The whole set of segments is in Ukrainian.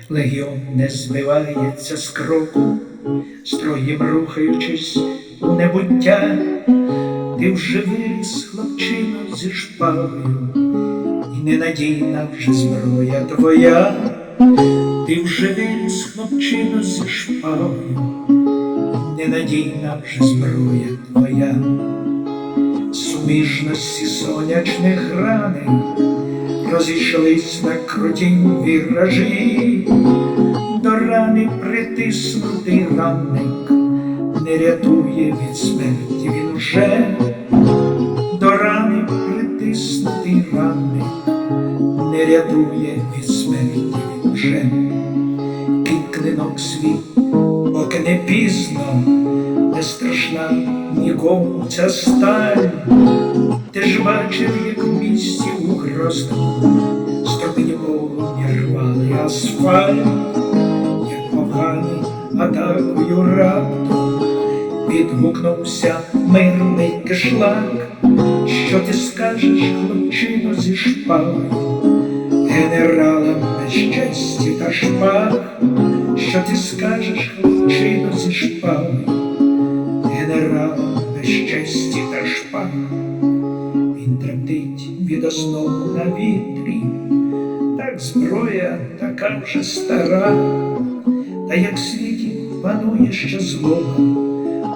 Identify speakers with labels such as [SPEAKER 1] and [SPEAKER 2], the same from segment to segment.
[SPEAKER 1] Легіон не збивається з кроку, строєм рухаючись у небуття. Ти вже виріс, хлопчино, зі шпагою, і ненадійна вже зброя твоя. Ти вже виріс, хлопчино, зі шпагою, і ненадійна вже зброя твоя. Суміжності сонячних раней розійшлись на крутім віражі. До рани притиснутий ранник не рятує від смерті він уже. До рани притиснутий ранник не рятує від смерті він вже. Кинь клинок свій, поки не пізно, не страшна нікому ця сталь. Ти ж бачив, як в місті у Грозному стропині полум'я рвали асфальт, як поганий атакою раптом відгукнувся мирний кишлак. Що ти скажеш, хлопчино, зі шпагою, генералам без честі та шпаг? Що ти скажеш, хлопчино, зі шпагою, генералам без честі та шпаг? Він тремтить від основ на вітрі, так зброя така вже стара. Та як в світі панує ще злоба,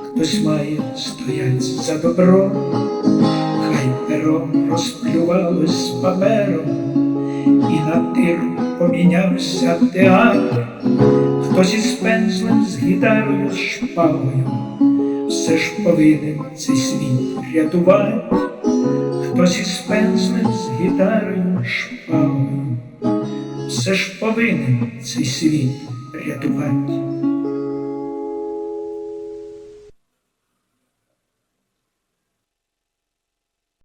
[SPEAKER 1] хтось має стоять за добро. Хай перо розплювалось папером, і на тир помінявся театр. Хтось із пензлем, з гітарою, з шпагою все ж повинен цей світ рятувати. Хтось із пензлем, з гітарою, шпагою все ж повинен цей світ рятувати.